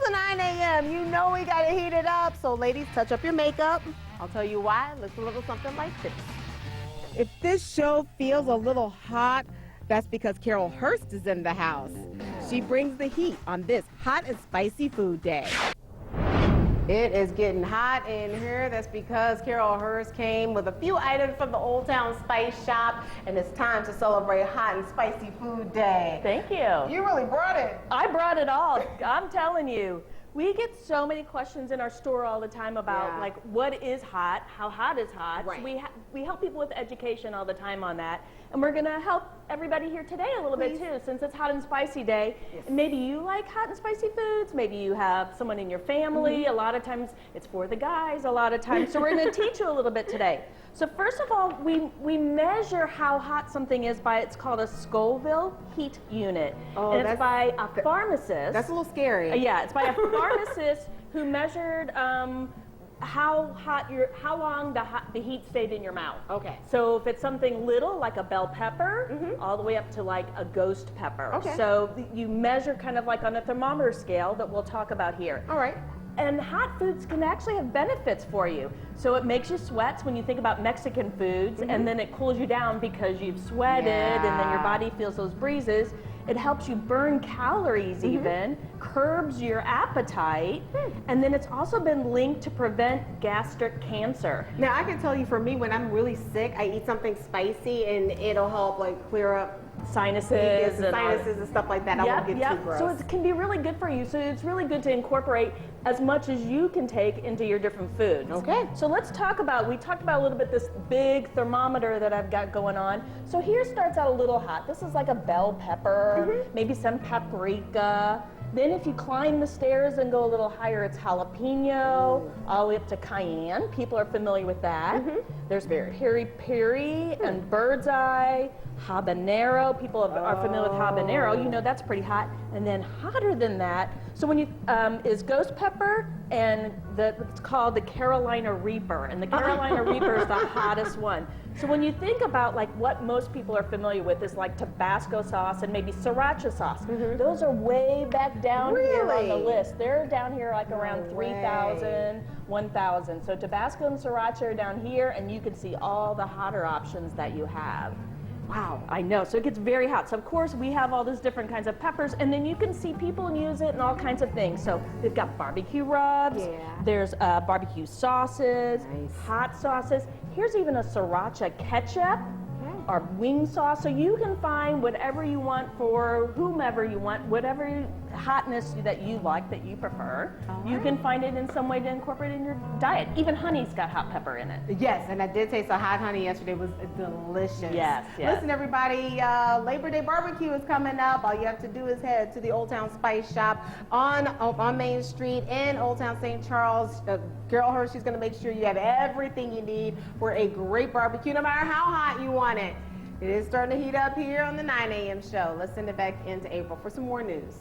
the 9 a.m. You know we gotta heat it up. So ladies, touch up your makeup. I'll tell you why. It looks a little something like this. If this show feels a little hot, that's because Carol Hurst is in the house. She brings the heat on this hot and spicy food day. It is getting hot in here. That's because Carol Hurst came with a few items from the Old Town Spice Shop, and it's time to celebrate Hot and Spicy Food Day. Thank you. You really brought it. I brought it all. I'm telling you. We get so many questions in our store all the time about like what is hot, how hot is hot. Right. So we help people with education all the time on that. And we're gonna help everybody here today a little bit too, since it's Hot and Spicy Day. Yes. And maybe you like hot and spicy foods, maybe you have someone in your family. A lot of times it's for the guys, a lot of times. So we're gonna teach you a little bit today. So first of all, we measure how hot something is by, it's called a Scoville heat unit. Oh, and it's by a pharmacist. That's a little scary. Yeah, it's by a pharmacist who measured how long the heat stayed in your mouth. Okay. So if it's something little, like a bell pepper, all the way up to like a ghost pepper. Okay. So you measure kind of like on a thermometer scale that we'll talk about here. All right. And hot foods can actually have benefits for you. So it makes you sweat when you think about Mexican foods, and then it cools you down because you've sweated, and then your body feels those breezes. It helps you burn calories even, curbs your appetite, and then it's also been linked to prevent gastric cancer. Now I can tell you, for me, when I'm really sick, I eat something spicy, and it'll help like clear up Sinuses and stuff like that. I won't get too gross. So it can be really good for you. So it's really good to incorporate as much as you can take into your different foods. Okay. So let's talk about, we talked about a little bit this big thermometer that I've got going on. So here starts out a little hot. This is like a bell pepper, maybe some paprika. Then if you climb the stairs and go a little higher, it's jalapeno, all the way up to cayenne. People are familiar with that. There's peri-peri and bird's eye, habanero. People are familiar with habanero. You know that's pretty hot. And then hotter than that, so when you is ghost pepper, and it's called the Carolina Reaper, and the Carolina Reaper is the hottest one. So when you think about like what most people are familiar with is like Tabasco sauce and maybe sriracha sauce. Those are way back down here on the list. They're down here like around 3,000, 1,000. So Tabasco and sriracha are down here, and you can see all the hotter options that you have. Wow, I know. So it gets very hot. So of course we have all these different kinds of peppers, and then you can see people use it in all kinds of things. So we've got barbecue rubs. There's barbecue sauces, hot sauces. Here's even a sriracha ketchup or wing sauce. So you can find whatever you want for whomever you want, whatever hotness that you like, that you prefer. You can find it in some way to incorporate in your diet. Even honey's got hot pepper in it. Yes, and I did taste a hot honey yesterday. It was delicious. Yes. Listen, everybody, Labor Day barbecue is coming up. All you have to do is head to the Old Town Spice Shop on Main Street in Old Town St. Charles. Carol Hurst, she's going to make sure you have everything you need for a great barbecue, no matter how hot you want it. It is starting to heat up here on the 9 a.m. show. Let's send it back into April for some more news.